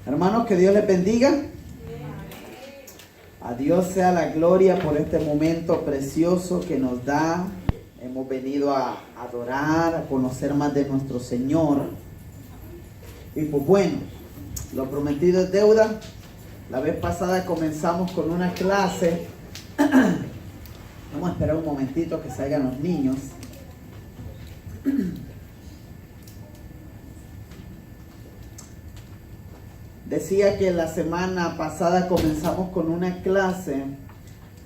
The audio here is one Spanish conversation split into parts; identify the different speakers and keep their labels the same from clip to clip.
Speaker 1: Hermanos, que Dios les bendiga. A Dios sea la gloria por este momento precioso que nos da. Hemos venido a adorar, a conocer más de nuestro Señor. Y pues bueno, lo prometido es deuda. La vez pasada comenzamos con una clase. Vamos a esperar un momentito que salgan los niños. Decía que la semana pasada comenzamos con una clase,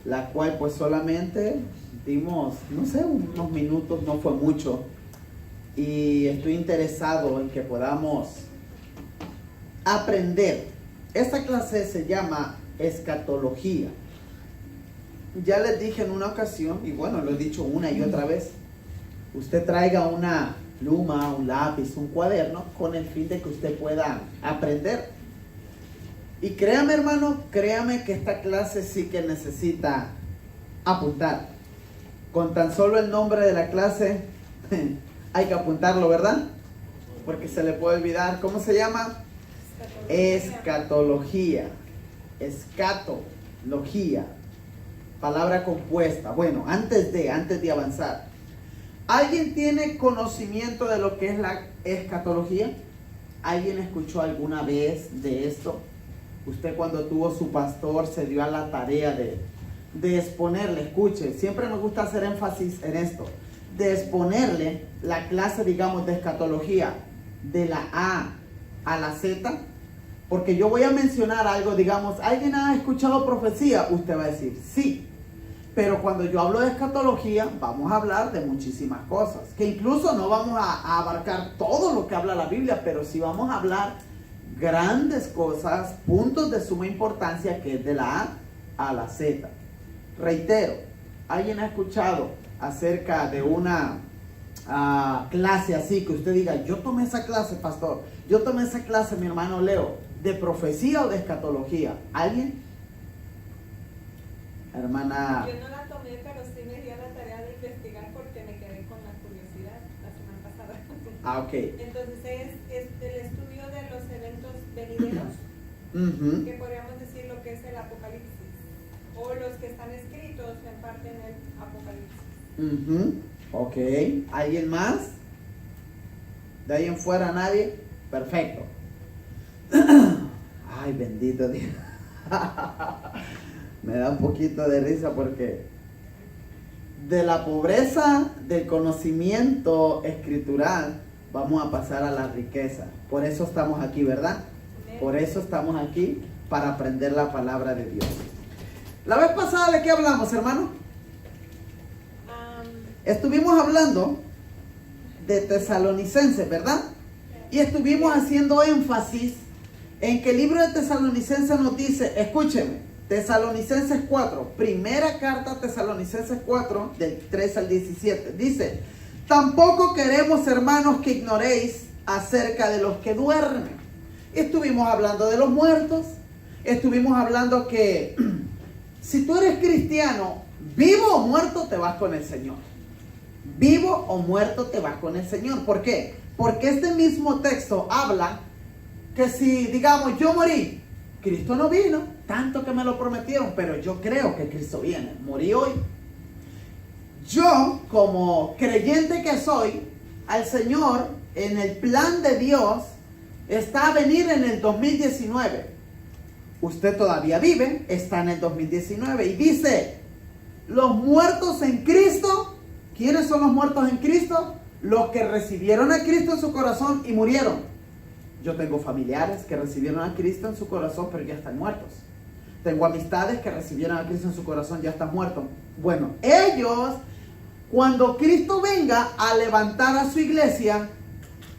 Speaker 1: la cual pues solamente dimos, no sé, unos minutos, no fue mucho. Y estoy interesado en que podamos aprender. Esta clase se llama escatología. Ya les dije en una ocasión, y bueno, lo he dicho una y otra vez, usted traiga una pluma, un lápiz, un cuaderno, con el fin de que usted pueda aprender. Y créame, hermano, créame que esta clase sí que necesita apuntar. Con tan solo el nombre de la clase hay que apuntarlo, ¿verdad? Porque se le puede olvidar. ¿Cómo se llama? Escatología. Escatología. Palabra compuesta. Bueno, antes de avanzar, ¿alguien tiene conocimiento de lo que es la escatología? ¿Alguien escuchó alguna vez de esto? Usted cuando tuvo su pastor se dio a la tarea de exponerle, escuche, siempre me gusta hacer énfasis en esto, de exponerle la clase, digamos, de escatología de la A a la Z, porque yo voy a mencionar algo, digamos, ¿alguien ha escuchado profecía? Usted va a decir, sí, pero cuando yo hablo de escatología, vamos a hablar de muchísimas cosas, que incluso no vamos a abarcar todo lo que habla la Biblia, pero sí vamos a hablar grandes cosas, puntos de suma importancia, que es de la A a la Z. Reitero, ¿alguien ha escuchado acerca de una clase así que usted diga, yo tomé esa clase, pastor, yo tomé esa clase, mi hermano Leo, de profecía o de escatología? ¿Alguien? Hermana.
Speaker 2: Yo no la tomé, pero sí me dio la tarea de investigar porque me quedé con la curiosidad la semana pasada.
Speaker 1: Ok.
Speaker 2: Entonces es el estudio de los eventos venideros, que podríamos decir lo que es el Apocalipsis, o los que están escritos en parte en el Apocalipsis.
Speaker 1: Ok. ¿Alguien más? ¿De ahí en fuera nadie? Perfecto. Ay, bendito Dios. Me da un poquito de risa porque de la pobreza del conocimiento escritural vamos a pasar a la riqueza. Por eso estamos aquí, ¿verdad? Por eso estamos aquí, para aprender la palabra de Dios. La vez pasada, ¿de qué hablamos, hermano? Estuvimos hablando de Tesalonicenses, ¿verdad? Y estuvimos haciendo énfasis en que el libro de Tesalonicenses nos dice, escúcheme, Tesalonicenses 4, primera carta a Tesalonicenses 4, del 3 al 17, dice, tampoco queremos, hermanos, que ignoréis acerca de los que duermen. Estuvimos hablando de los muertos, estuvimos hablando que si tú eres cristiano, vivo o muerto, te vas con el Señor. Vivo o muerto, te vas con el Señor. ¿Por qué? Porque este mismo texto habla que si, digamos, yo morí, Cristo no vino, tanto que me lo prometieron, pero yo creo que Cristo viene. Morí hoy. Yo, como creyente que soy, al Señor, en el plan de Dios, está a venir en el 2019. Usted todavía vive, está en el 2019. Y dice, los muertos en Cristo. ¿Quiénes son los muertos en Cristo? Los que recibieron a Cristo en su corazón y murieron. Yo tengo familiares que recibieron a Cristo en su corazón, pero ya están muertos. Tengo amistades que recibieron a Cristo en su corazón, ya están muertos. Bueno, ellos, cuando Cristo venga a levantar a su iglesia,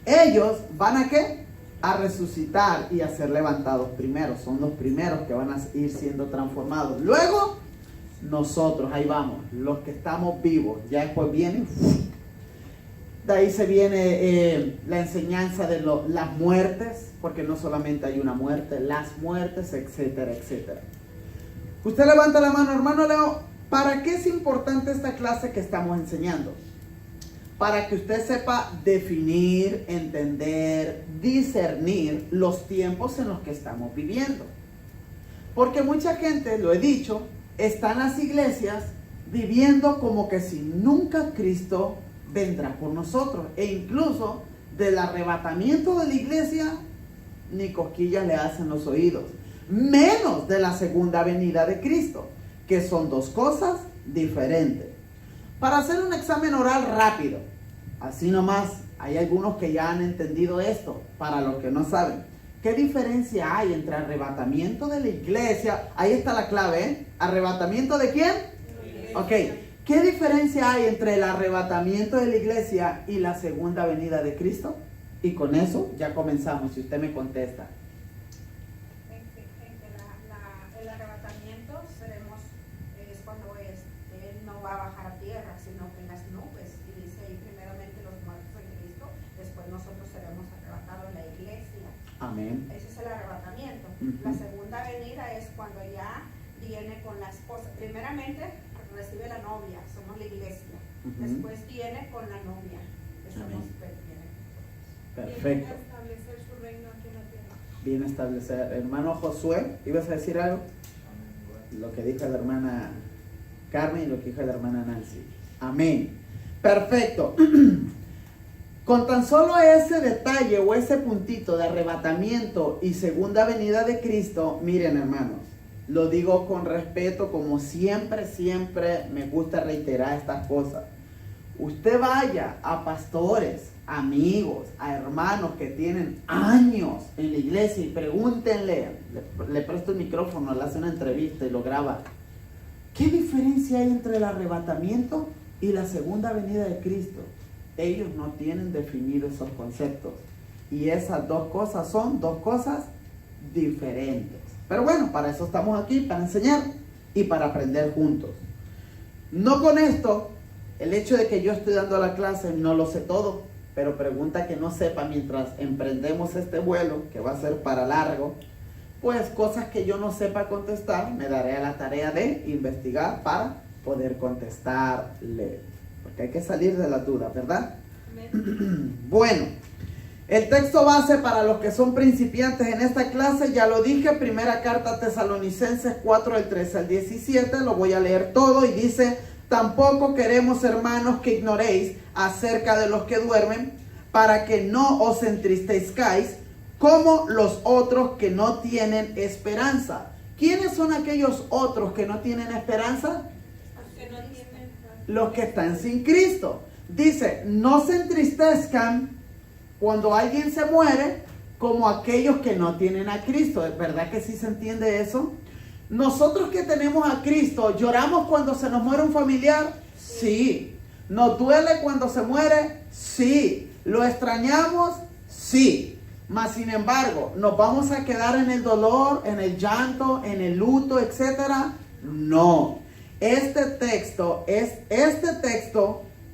Speaker 1: ellos van a ¿qué? A resucitar y a ser levantados primero. Son los primeros que van a ir siendo transformados. Luego, nosotros, ahí vamos, los que estamos vivos. Ya después viene, de ahí se viene la enseñanza de las muertes, porque no solamente hay una muerte, las muertes, etcétera, etcétera. Usted levanta la mano, hermano Leo, ¿para qué es importante esta clase que estamos enseñando? para que usted sepa definir, entender, discernir los tiempos en los que estamos viviendo. Porque mucha gente, lo he dicho, está en las iglesias viviendo como que si nunca Cristo vendrá por nosotros. E incluso del arrebatamiento de la iglesia, ni cosquillas le hacen los oídos. Menos de la segunda venida de Cristo, que son dos cosas diferentes. Para hacer un examen oral rápido, así nomás, hay algunos que ya han entendido esto, para los que no saben. ¿Qué diferencia hay entre arrebatamiento de la iglesia? Ahí está la clave, ¿eh? ¿Arrebatamiento de quién? Ok. ¿Qué diferencia hay entre el arrebatamiento de la iglesia y la segunda venida de Cristo? Y con eso ya comenzamos, si usted me contesta.
Speaker 3: El arrebatamiento es cuando Él no va a bajar a tierra, sino que en las nubes. Y dice ahí primeramente los muertos en Cristo, después nosotros seremos arrebatados en la iglesia.
Speaker 1: Amén.
Speaker 3: Ese es el arrebatamiento. La segunda venida es cuando ya viene con la esposa. Primeramente recibe la novia, somos la iglesia. Después viene con la novia, que somos
Speaker 1: Perfecto.
Speaker 2: Viene a establecer su reino aquí en la tierra.
Speaker 1: Bien establecer. Hermano Josué, ¿ibas a decir algo? Lo que dijo la hermana Carmen y lo que dijo la hermana Nancy. Amén. Perfecto. Con tan solo ese detalle o ese puntito de arrebatamiento y segunda venida de Cristo, miren hermanos, lo digo con respeto, como siempre me gusta reiterar estas cosas. Usted vaya a pastores, amigos, a hermanos que tienen años en la iglesia y pregúntenle, le presto el micrófono, le hace una entrevista y lo graba. ¿Qué diferencia hay entre el arrebatamiento y la segunda venida de Cristo? Ellos no tienen definidos esos conceptos. Y esas dos cosas son dos cosas diferentes. Pero bueno, para eso estamos aquí, para enseñar y para aprender juntos. No con esto, el hecho de que yo estoy dando la clase no lo sé todo, pero pregunta que no sepa mientras emprendemos este vuelo, que va a ser para largo, pues cosas que yo no sepa contestar, me daré a la tarea de investigar para poder contestarle. Porque hay que salir de las dudas, ¿verdad? Bueno, el texto base para los que son principiantes en esta clase, ya lo dije, primera carta a Tesalonicenses 4, del 13 al 17, lo voy a leer todo y dice: tampoco queremos, hermanos, que ignoréis acerca de los que duermen, para que no os entristezcáis como los otros que no tienen esperanza. ¿Quiénes son aquellos otros que no tienen esperanza? Los que están sin Cristo. Dice, no se entristezcan cuando alguien se muere como aquellos que no tienen a Cristo. ¿Es verdad que sí se entiende eso? Nosotros que tenemos a Cristo, ¿lloramos cuando se nos muere un familiar? Sí. ¿Nos duele cuando se muere? Sí. ¿Lo extrañamos? Sí. Mas sin embargo, ¿nos vamos a quedar en el dolor, en el llanto, en el luto, etcétera? No. Este texto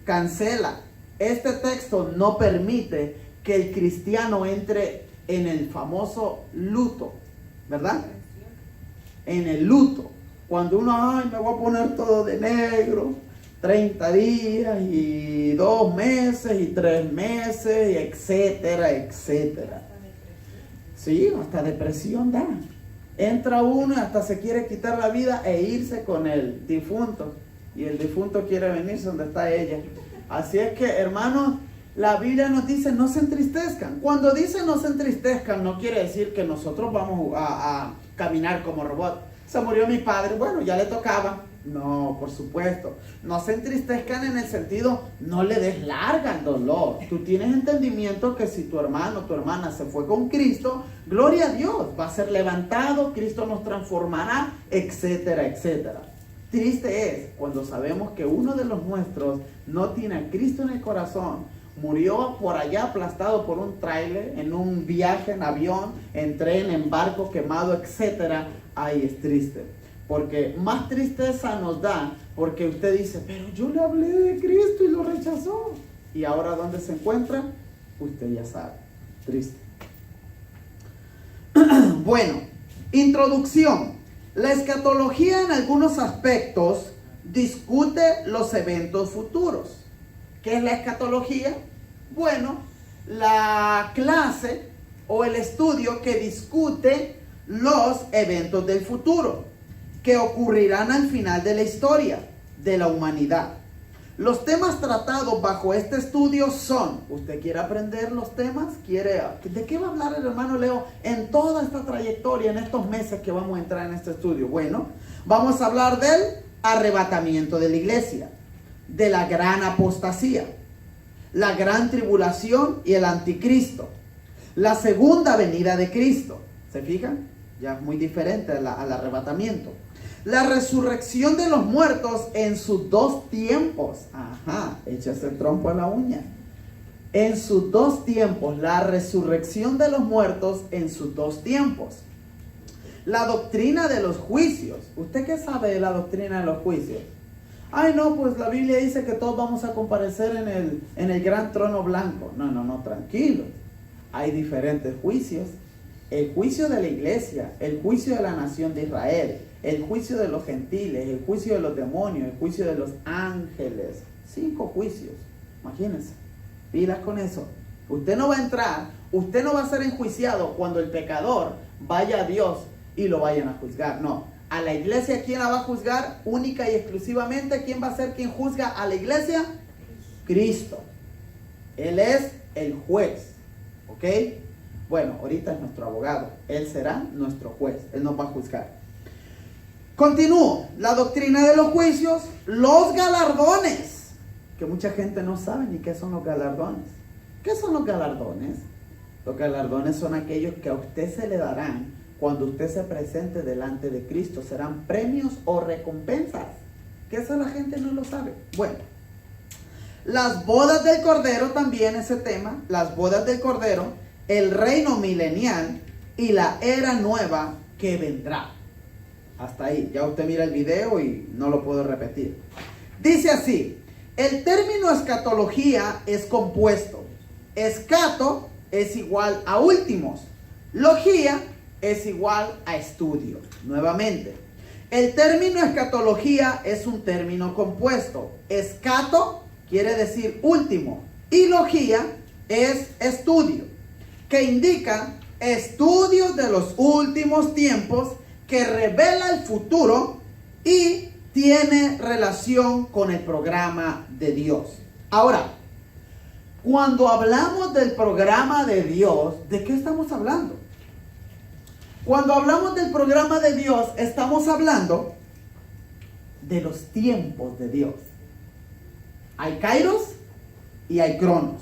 Speaker 1: cancela. Este texto no permite que el cristiano entre en el famoso luto, ¿verdad? En el luto. Cuando uno, ay, me voy a poner todo de negro, 30 días y 2 meses y 3 meses, y etcétera, etcétera. Sí, hasta depresión da. Entra uno y hasta se quiere quitar la vida e irse con el difunto. Y el difunto quiere venirse donde está ella. Así es que, hermanos, la Biblia nos dice no se entristezcan. Cuando dice no se entristezcan, no quiere decir que nosotros vamos a caminar como robot. Se murió mi padre, bueno, ya le tocaba. No, por supuesto. No se entristezcan en el sentido, no le des larga el dolor. Tú tienes entendimiento que si tu hermano o tu hermana se fue con Cristo, gloria a Dios, va a ser levantado, Cristo nos transformará, etcétera, etcétera. Triste es cuando sabemos que uno de los nuestros no tiene a Cristo en el corazón, murió por allá aplastado por un tráiler, en un viaje en avión, en tren, en barco quemado, etcétera. Ay, es triste. Porque más tristeza nos da, porque usted dice, pero yo le hablé de Cristo y lo rechazó. ¿Y ahora dónde se encuentra? Usted ya sabe. Triste. Bueno, introducción. La escatología en algunos aspectos discute los eventos futuros. ¿Qué es la escatología? Bueno, la clase o el estudio que discute los eventos del futuro que ocurrirán al final de la historia de la humanidad. Los temas tratados bajo este estudio son, ¿usted quiere aprender los temas? ¿De qué va a hablar el hermano Leo en toda esta trayectoria, en estos meses que vamos a entrar en este estudio? Bueno, vamos a hablar del arrebatamiento de la iglesia, de la gran apostasía, la gran tribulación y el anticristo, la segunda venida de Cristo. ¿Se fijan? Ya es muy diferente al arrebatamiento. La resurrección de los muertos en sus dos tiempos. Ajá, échase el trompo a la uña. En sus dos tiempos, la resurrección de los muertos en sus dos tiempos. La doctrina de los juicios. ¿Usted qué sabe de la doctrina de los juicios? Ay, no, pues la Biblia dice que todos vamos a comparecer en el gran trono blanco. No, tranquilo. Hay diferentes juicios. El juicio de la iglesia, el juicio de la nación de Israel, el juicio de los gentiles, el juicio de los demonios, el juicio de los ángeles. 5 juicios. Imagínense. Pilas con eso. Usted no va a entrar, usted no va a ser enjuiciado cuando el pecador vaya a Dios y lo vayan a juzgar. No. A la iglesia, ¿quién la va a juzgar? Única y exclusivamente, ¿quién va a ser quien juzga a la iglesia? Cristo. Él es el juez. ¿Ok? Bueno, ahorita es nuestro abogado. Él será nuestro juez. Él nos va a juzgar. Continúo. La doctrina de los juicios. Los galardones. Que mucha gente no sabe ni qué son los galardones. ¿Qué son los galardones? Los galardones son aquellos que a usted se le darán cuando usted se presente delante de Cristo. Serán premios o recompensas. Que eso la gente no lo sabe. Bueno. Las bodas del Cordero también, ese tema. Las bodas del Cordero. El reino milenial y la era nueva que vendrá. Hasta ahí. Ya usted mira el video y no lo puedo repetir. Dice así. El término escatología es compuesto. Escato es igual a últimos. Logía es igual a estudio. Nuevamente. El término escatología es un término compuesto. Escato quiere decir último. Y logía es estudio, que indica estudios de los últimos tiempos que revela el futuro y tiene relación con el programa de Dios. Ahora, cuando hablamos del programa de Dios, ¿de qué estamos hablando? Cuando hablamos del programa de Dios, estamos hablando de los tiempos de Dios. Hay kairos y hay cronos.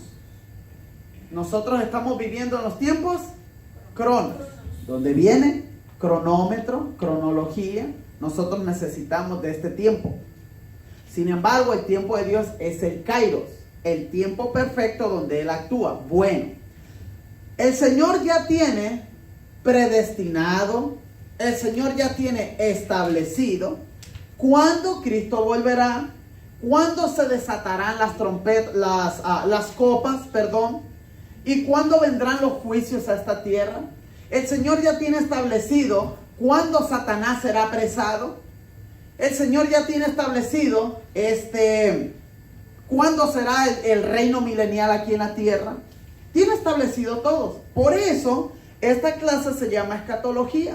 Speaker 1: Nosotros estamos viviendo en los tiempos cronos, donde viene cronómetro, cronología. Nosotros necesitamos de este tiempo. Sin embargo, el tiempo de Dios es el kairos, el tiempo perfecto donde Él actúa. Bueno, el Señor ya tiene predestinado, el Señor ya tiene establecido cuándo Cristo volverá, cuándo se desatarán las trompetas, las copas, y cuándo vendrán los juicios a esta tierra. El Señor ya tiene establecido cuándo Satanás será apresado. El Señor ya tiene establecido cuándo será el reino milenial aquí en la tierra. Tiene establecido todo. Por eso esta clase se llama escatología,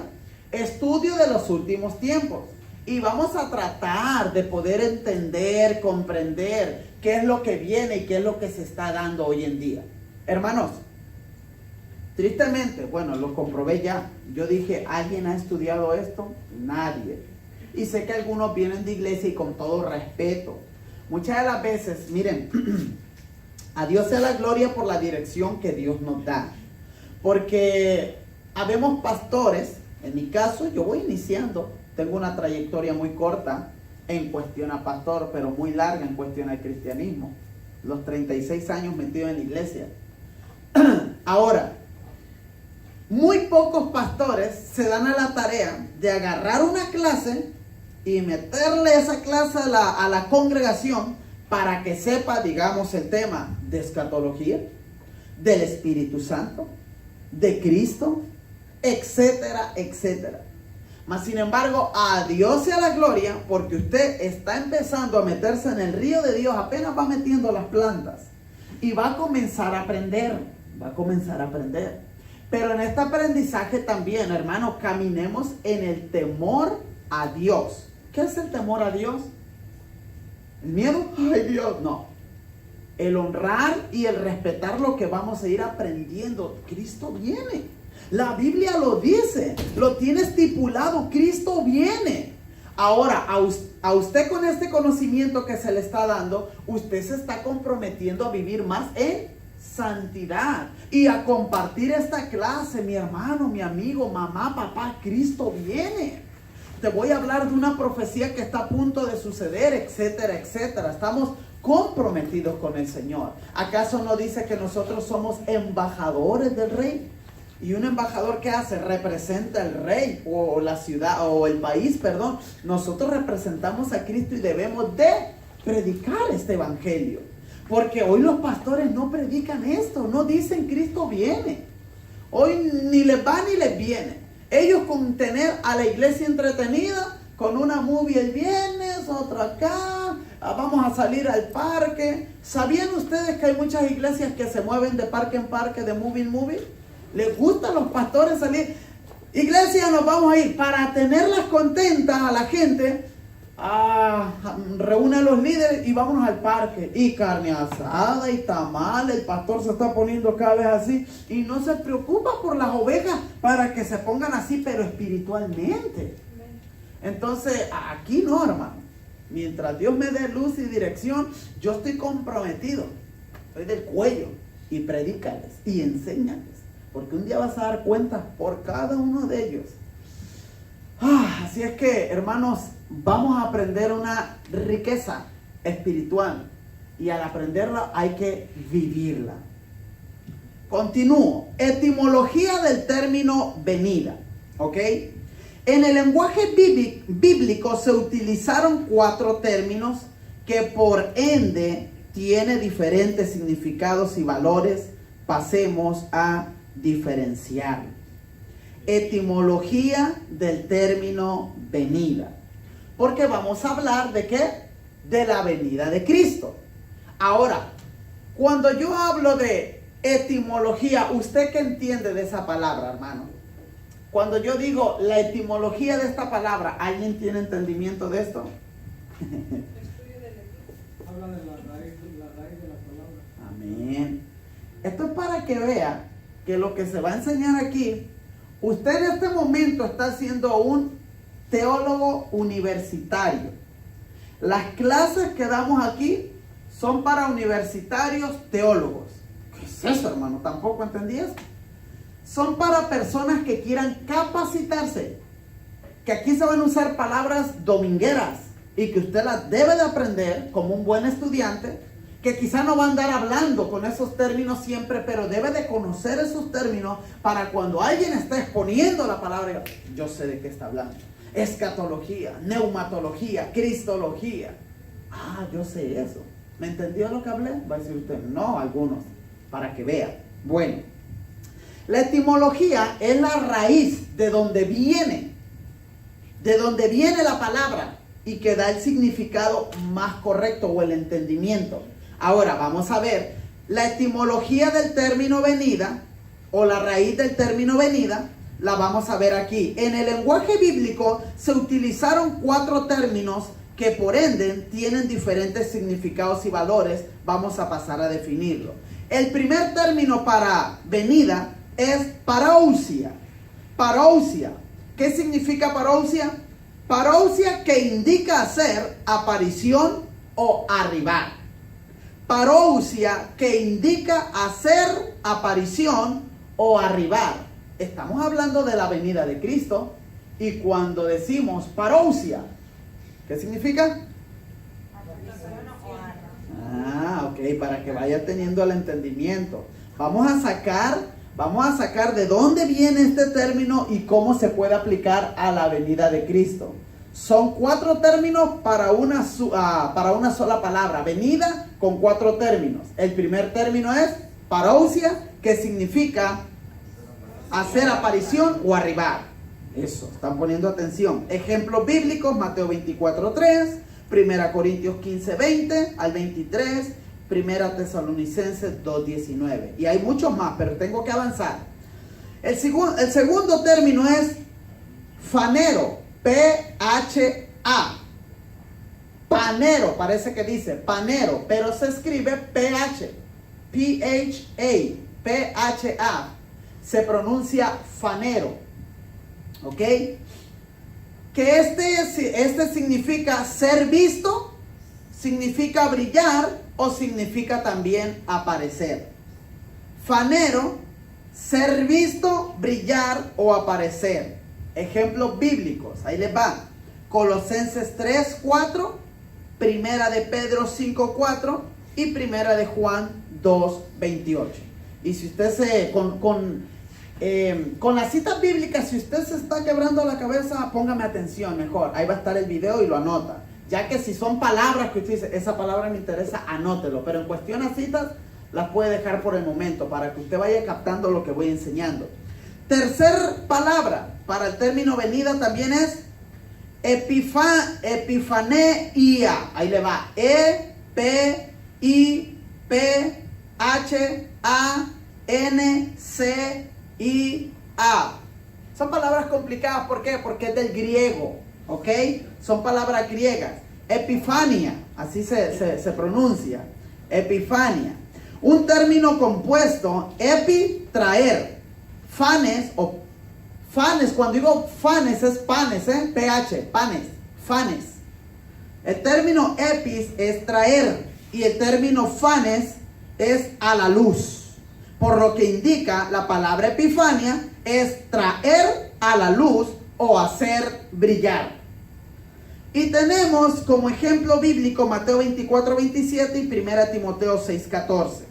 Speaker 1: estudio de los últimos tiempos. Y vamos a tratar de poder entender, comprender qué es lo que viene y qué es lo que se está dando hoy en día. Hermanos, tristemente, bueno, lo comprobé ya. Yo dije, ¿alguien ha estudiado esto? Nadie. Y sé que algunos vienen de iglesia y con todo respeto. Muchas de las veces, miren, a Dios sea la gloria por la dirección que Dios nos da. Porque habemos pastores, en mi caso, yo voy iniciando. Tengo una trayectoria muy corta en cuestión a pastor, pero muy larga en cuestión al cristianismo. Los 36 años metido en la iglesia. Ahora, muy pocos pastores se dan a la tarea de agarrar una clase y meterle esa clase a la congregación para que sepa, digamos, el tema de escatología, del Espíritu Santo, de Cristo, etcétera, etcétera. Mas sin embargo, a Dios sea la gloria, porque usted está empezando a meterse en el río de Dios, apenas va metiendo las plantas. Y va a comenzar a aprender, Pero en este aprendizaje también, hermanos, caminemos en el temor a Dios. ¿Qué es el temor a Dios? ¿El miedo? ¡Ay, Dios! No. El honrar y el respetar lo que vamos a ir aprendiendo. Cristo viene. La Biblia lo dice, lo tiene estipulado, Cristo viene. Ahora, a usted con este conocimiento que se le está dando, usted se está comprometiendo a vivir más en santidad y a compartir esta clase, mi hermano, mi amigo, mamá, papá, Cristo viene. Te voy a hablar de una profecía que está a punto de suceder, etcétera, etcétera. Estamos comprometidos con el Señor. ¿Acaso no dice que nosotros somos embajadores del Rey? Y un embajador, ¿qué hace? Representa al rey o la ciudad o el país, perdón. Nosotros representamos a Cristo y debemos de predicar este evangelio. Porque hoy los pastores no predican esto, no dicen Cristo viene. Hoy ni les va ni les viene. Ellos con tener a la iglesia entretenida, con una movie el viernes, otra acá, vamos a salir al parque. ¿Sabían ustedes que hay muchas iglesias que se mueven de parque en parque, de movie en movie? Les gustan los pastores salir. Iglesia, nos vamos a ir. Para tenerlas contentas a la gente, reúne a los líderes y vámonos al parque. Y carne asada y tamal. El pastor se está poniendo cada vez así. Y no se preocupa por las ovejas para que se pongan así, pero espiritualmente. Entonces, aquí no, hermano. Mientras Dios me dé luz y dirección, yo estoy comprometido. Estoy del cuello. Y predícales y enséñales. Porque un día vas a dar cuenta por cada uno de ellos. Así es que, hermanos, vamos a aprender una riqueza espiritual. Y al aprenderla hay que vivirla. Continúo. Etimología del término venida. ¿Ok? En el lenguaje bíblico se utilizaron 4 términos que por ende tienen diferentes significados y valores. Pasemos a diferenciar. Etimología del término venida. Porque vamos a hablar de ¿qué? De la venida de Cristo. Ahora, cuando yo hablo de etimología, ¿usted qué entiende de esa palabra, hermano? Cuando yo digo la etimología de esta palabra, ¿alguien tiene entendimiento de esto?
Speaker 4: Habla de la raíz de la palabra.
Speaker 1: Amén. Esto es para que vea que lo que se va a enseñar aquí, usted en este momento está siendo un teólogo universitario. Las clases que damos aquí son para universitarios teólogos. ¿Qué es eso, hermano? ¿Tampoco entendías? Son para personas que quieran capacitarse. Que aquí se van a usar palabras domingueras y que usted las debe de aprender como un buen estudiante. Que quizá no va a andar hablando con esos términos siempre, pero debe de conocer esos términos para cuando alguien está exponiendo la palabra, yo sé de qué está hablando. Escatología, neumatología, cristología. Yo sé eso. ¿Me entendió lo que hablé? Va a decir usted, no, algunos, para que vean. Bueno, la etimología es la raíz de donde viene la palabra y que da el significado más correcto o el entendimiento. Ahora vamos a ver la etimología del término venida o la raíz del término venida, la vamos a ver aquí. En el lenguaje bíblico se utilizaron 4 términos que por ende tienen diferentes significados y valores. Vamos a pasar a definirlo. El primer término para venida es parousia. Parousia. ¿Qué significa parousia? Parousia que indica hacer, aparición o arribar. Parousia que indica hacer, aparición o arribar. Estamos hablando de la venida de Cristo. Y cuando decimos parousia, ¿qué significa? Ok, para que vaya teniendo el entendimiento. Vamos a sacar de dónde viene este término y cómo se puede aplicar a la venida de Cristo. Son 4 términos para una sola palabra. Venida con 4 términos. El primer término es parousia, que significa hacer aparición o arribar. Eso, están poniendo atención. Ejemplos bíblicos, Mateo 24:3, 1 Corintios 15:20 al 23, 1 Tesalonicenses 2:19. Y hay muchos más, pero tengo que avanzar. El segundo término es fanero, P-H-A. Panero, parece que dice panero, pero se escribe P-H, P-H-A, P-H-A. Se pronuncia fanero. ¿Ok? Que este significa ser visto, significa brillar o significa también aparecer. Fanero, ser visto, brillar o aparecer. Ejemplos bíblicos, ahí les va. Colosenses 3:4, Primera de Pedro 5:4 y Primera de Juan 2:28. Y si usted con las citas bíblicas, si usted se está quebrando la cabeza, póngame atención mejor. Ahí va a estar el video y lo anota. Ya que si son palabras que usted dice, esa palabra me interesa, anótelo. Pero en cuestión a citas, las puede dejar por el momento para que usted vaya captando lo que voy enseñando. Tercer palabra para el término venida también es epifaneia. Ahí le va. E-P-I-P-H-A-N-C-I-A. Son palabras complicadas. ¿Por qué? Porque es del griego. ¿Ok? Son palabras griegas. Epifania. Así se pronuncia. Epifania. Un término compuesto. Epi, traer. Fanes o fanes, cuando digo fanes es panes, PH, panes, fanes. El término epis es traer y el término fanes es a la luz. Por lo que indica la palabra epifania es traer a la luz o hacer brillar. Y tenemos como ejemplo bíblico Mateo 24:27 y 1 Timoteo 6:14.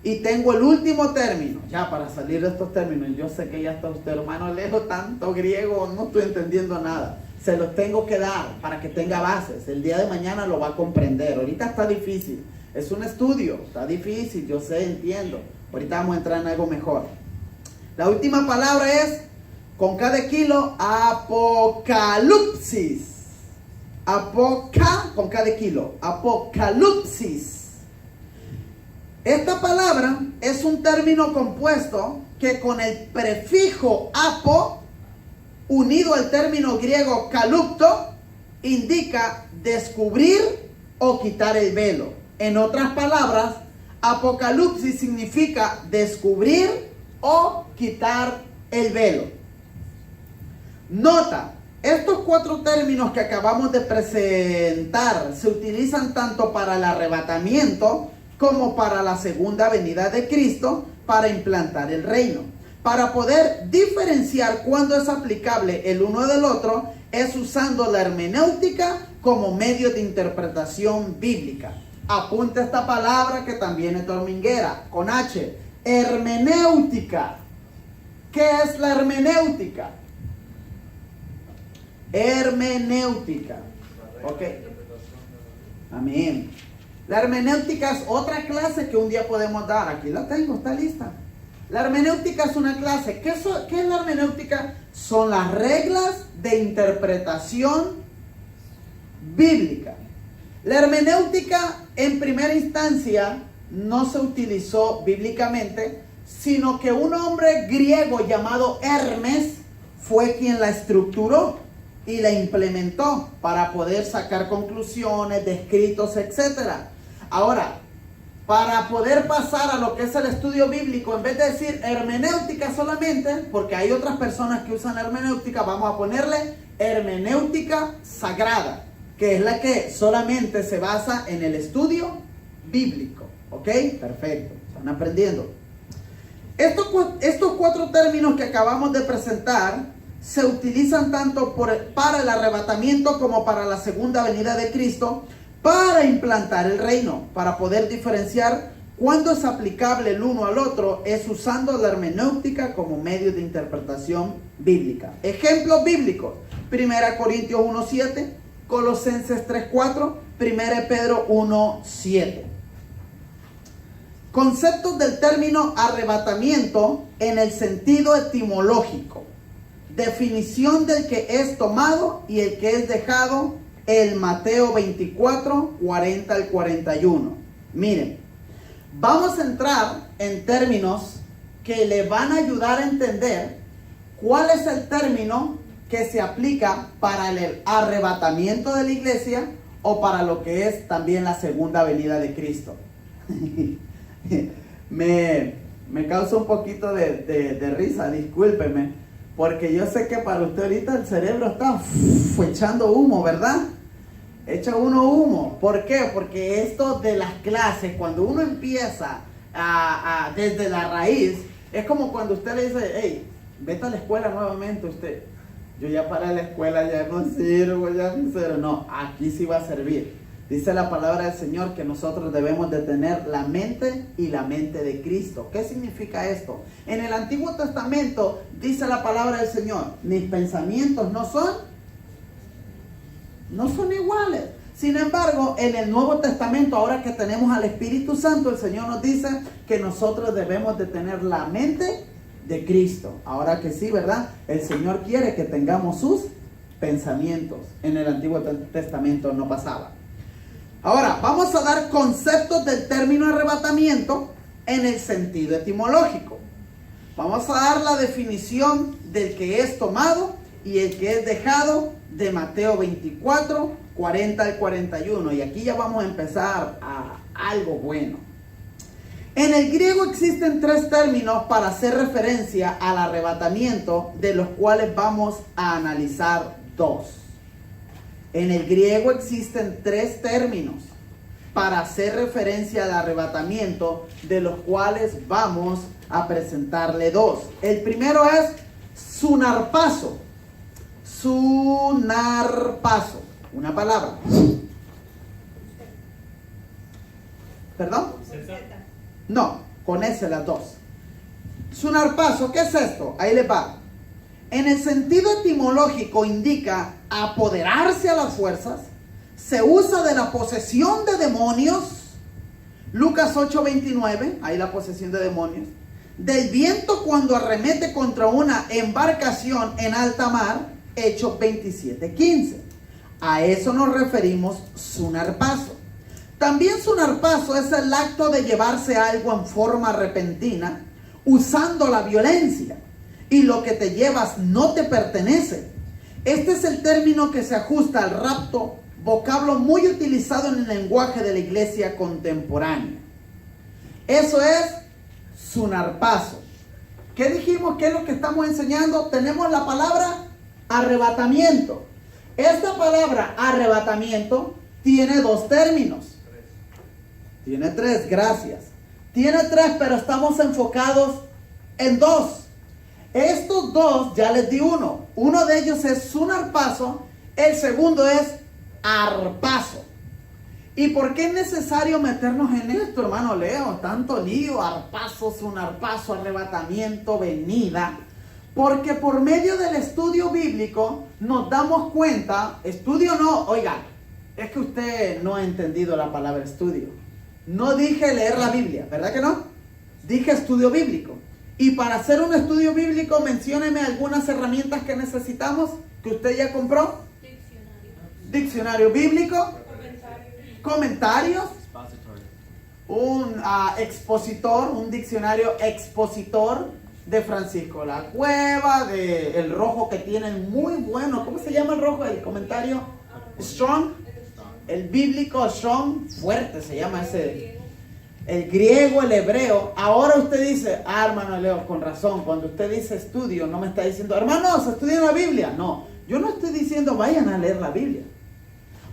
Speaker 1: Y tengo el último término, ya para salir de estos términos. Yo sé que ya está usted, hermano, leo tanto griego, no estoy entendiendo nada. Se los tengo que dar para que tenga bases. El día de mañana lo va a comprender. Ahorita está difícil, es un estudio, está difícil, yo sé, entiendo. Ahorita vamos a entrar en algo mejor. La última palabra es, con cada kilo, apocalipsis. Con cada kilo, apocalipsis. Esta palabra es un término compuesto que con el prefijo apo, unido al término griego kalupto, indica descubrir o quitar el velo. En otras palabras, apocalipsis significa descubrir o quitar el velo. Nota, estos 4 términos que acabamos de presentar se utilizan tanto para el arrebatamiento como para la segunda venida de Cristo para implantar el reino. Para poder diferenciar cuándo es aplicable el uno del otro, es usando la hermenéutica como medio de interpretación bíblica. Apunta esta palabra que también es dominguera, con H, hermenéutica. ¿Qué es la hermenéutica? Hermenéutica. Ok. Amén. La hermenéutica es otra clase que un día podemos dar. Aquí la tengo, está lista. La hermenéutica es una clase. ¿Qué es la hermenéutica? Son las reglas de interpretación bíblica. La hermenéutica en primera instancia no se utilizó bíblicamente, sino que un hombre griego llamado Hermes fue quien la estructuró y la implementó para poder sacar conclusiones de escritos, etc. Ahora, para poder pasar a lo que es el estudio bíblico, en vez de decir hermenéutica solamente, porque hay otras personas que usan hermenéutica, vamos a ponerle hermenéutica sagrada, que es la que solamente se basa en el estudio bíblico. ¿Ok? Perfecto. Están aprendiendo. Estos 4 términos que acabamos de presentar se utilizan tanto para el arrebatamiento como para la segunda venida de Cristo, para implantar el reino. Para poder diferenciar cuándo es aplicable el uno al otro, es usando la hermenéutica como medio de interpretación bíblica. Ejemplos bíblicos: 1 Corintios 1:7, Colosenses 3:4, 1 Pedro 1:7. Conceptos del término arrebatamiento en el sentido etimológico. definición del que es tomado y el que es dejado, el Mateo 24, 40 al 41. Miren, vamos a entrar en términos que le van a ayudar a entender cuál es el término que se aplica para el arrebatamiento de la iglesia o para lo que es también la segunda venida de Cristo. me causa un poquito de risa, discúlpeme, porque yo sé que para usted ahorita el cerebro está echando humo, ¿verdad? Echa uno humo. ¿Por qué? Porque esto de las clases, cuando uno empieza desde la raíz, es como cuando usted le dice, hey, vete a la escuela nuevamente usted. Yo ya para la escuela ya no sirvo, ya no sirvo. No, aquí sí va a servir. Dice la palabra del Señor que nosotros debemos de tener la mente y la mente de Cristo. ¿Qué significa esto? En el Antiguo Testamento dice la palabra del Señor, mis pensamientos no son iguales. Sin embargo, en el Nuevo Testamento, ahora que tenemos al Espíritu Santo, el Señor nos dice que nosotros debemos de tener la mente de Cristo. Ahora que sí, ¿verdad? El Señor quiere que tengamos sus pensamientos. En el Antiguo Testamento no pasaba. Ahora, vamos a dar conceptos del término arrebatamiento en el sentido etimológico. Vamos a dar la definición del que es tomado y el que es dejado de Mateo 24, 40 al 41. Y aquí ya vamos a empezar a algo bueno. En el griego existen tres términos para hacer referencia al arrebatamiento, de los cuales vamos a analizar dos. En el griego existen tres términos para hacer referencia al arrebatamiento, de los cuales vamos a presentarle dos. El primero es sunarpazo. Sunarpazo. Una palabra. ¿Perdón? No, con ese las dos. Sunarpazo, ¿qué es esto? Ahí les va. En el sentido etimológico indica apoderarse a las fuerzas. Se usa de la posesión de demonios. Lucas 8:29, ahí la posesión de demonios. Del viento cuando arremete contra una embarcación en alta mar. Hechos 27:15. A eso nos referimos sunarpazo. También sunarpazo es el acto de llevarse algo en forma repentina, usando la violencia, y lo que te llevas no te pertenece. Este es el término que se ajusta al rapto, vocablo muy utilizado en el lenguaje de la iglesia contemporánea. Eso es sunarpazo. ¿Qué dijimos? ¿Qué es lo que estamos enseñando? Tenemos la palabra arrebatamiento. Esta palabra arrebatamiento tiene dos términos. Tiene tres, gracias. Tiene tres, pero estamos enfocados en dos. Estos dos, ya les di uno. Uno de ellos es sunarpazo, el segundo es arpazo. ¿Y por qué es necesario meternos en esto, hermano Leo? Tanto lío, arpazo, sunarpazo, arrebatamiento, venida. Porque por medio del estudio bíblico nos damos cuenta, estudio no, oiga, es que usted no ha entendido la palabra estudio. No dije leer la Biblia, ¿verdad que no? Dije estudio bíblico. Y para hacer un estudio bíblico, mencióneme algunas herramientas que necesitamos, que usted ya compró. Diccionario bíblico. Comentarios. Un expositor, un diccionario expositor de Francisco La Cueva, de el rojo que tienen muy bueno. ¿Cómo se llama el rojo? El comentario Strong. El bíblico Strong, fuerte se llama ese. El griego, el hebreo. Ahora usted dice, hermano Leo, con razón, cuando usted dice estudio, no me está diciendo, hermanos, estudien la Biblia. No, yo no estoy diciendo vayan a leer la Biblia.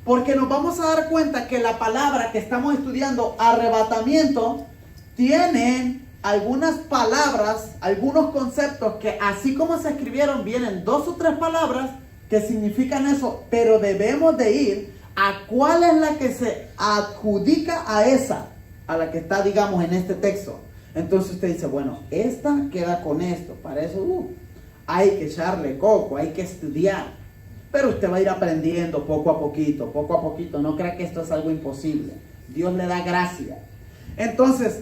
Speaker 1: Porque nos vamos a dar cuenta que la palabra que estamos estudiando, arrebatamiento, tienen algunas palabras, algunos conceptos que así como se escribieron, vienen dos o tres palabras que significan eso, pero debemos de ir a cuál es la que se adjudica a esa, a la que está, digamos, en este texto. Entonces usted dice, bueno, esta queda con esto. Para eso hay que echarle coco, hay que estudiar. Pero usted va a ir aprendiendo poco a poquito. No crea que esto es algo imposible. Dios le da gracia. Entonces,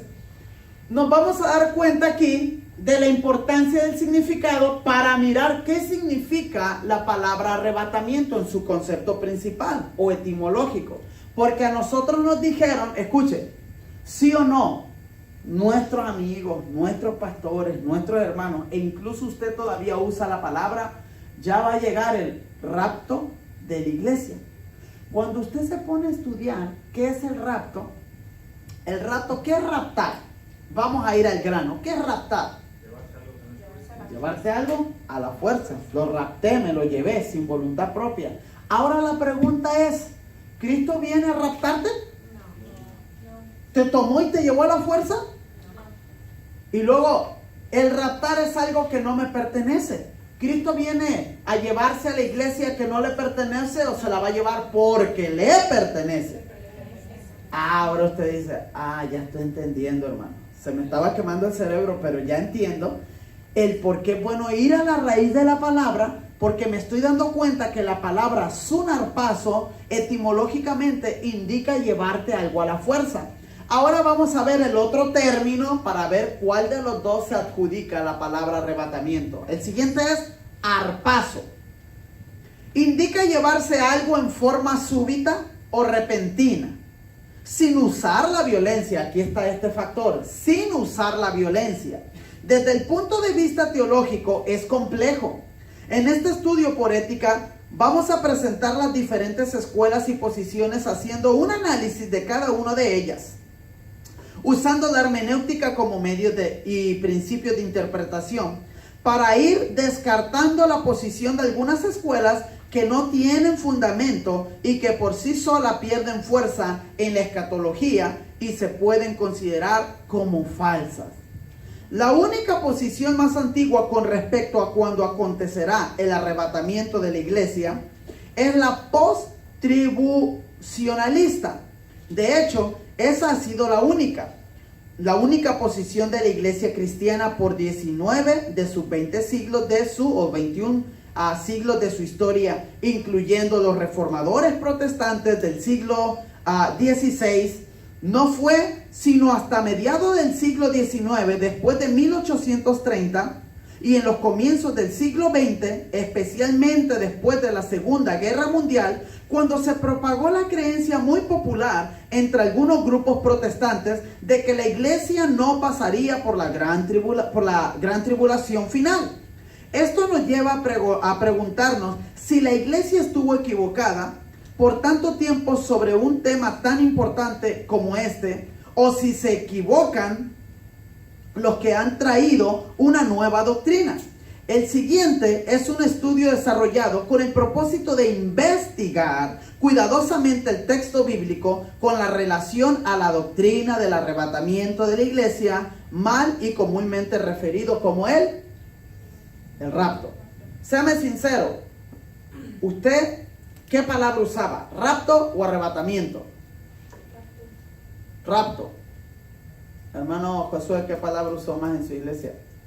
Speaker 1: nos vamos a dar cuenta aquí de la importancia del significado para mirar qué significa la palabra arrebatamiento en su concepto principal o etimológico. Porque a nosotros nos dijeron, escuche, sí o no, nuestros amigos, nuestros pastores, nuestros hermanos, e incluso usted todavía usa la palabra, ya va a llegar el rapto de la iglesia. Cuando usted se pone a estudiar qué es el rapto, ¿qué es raptar? Vamos a ir al grano. ¿Qué es raptar? Llevarse algo a la fuerza. Lo rapté, me lo llevé sin voluntad propia. Ahora la pregunta es, ¿Cristo viene a raptarte? ¿Te tomó y te llevó a la fuerza? Y luego, el raptar es algo que no me pertenece. ¿Cristo viene a llevarse a la iglesia que no le pertenece o se la va a llevar porque le pertenece? Ahora usted dice, ya estoy entendiendo, hermano. Se me estaba quemando el cerebro, pero ya entiendo el por qué es bueno ir a la raíz de la palabra, porque me estoy dando cuenta que la palabra sunarpazo etimológicamente indica llevarte algo a la fuerza. Ahora vamos a ver el otro término para ver cuál de los dos se adjudica a la palabra arrebatamiento. El siguiente es arpazo. Indica llevarse algo en forma súbita o repentina, sin usar la violencia. Aquí está este factor, sin usar la violencia. Desde el punto de vista teológico es complejo. En este estudio por ética vamos a presentar las diferentes escuelas y posiciones haciendo un análisis de cada una de ellas, usando la hermenéutica como medio y principios de interpretación, para ir descartando la posición de algunas escuelas que no tienen fundamento y que por sí sola pierden fuerza en la escatología y se pueden considerar como falsas. La única posición más antigua con respecto a cuándo acontecerá el arrebatamiento de la iglesia es la post-tribucionalista. De hecho, esa ha sido la única posición de la iglesia cristiana por 19 de sus 20 siglos o 21 siglos de su historia, incluyendo los reformadores protestantes del siglo XVI. No fue sino hasta mediados del siglo XIX, después de 1830, y en los comienzos del siglo XX, especialmente después de la Segunda Guerra Mundial, cuando se propagó la creencia muy popular entre algunos grupos protestantes de que la iglesia no pasaría por la gran tribulación final. Esto nos lleva a preguntarnos si la iglesia estuvo equivocada por tanto tiempo sobre un tema tan importante como este, o si se equivocan los que han traído una nueva doctrina. El siguiente es un estudio desarrollado con el propósito de investigar cuidadosamente el texto bíblico con la relación a la doctrina del arrebatamiento de la iglesia, mal y comúnmente referido como el rapto. Séame sincero, ¿usted qué palabra usaba? ¿Rapto o arrebatamiento? Rapto. Hermano Josué, ¿qué palabra usó más en su iglesia?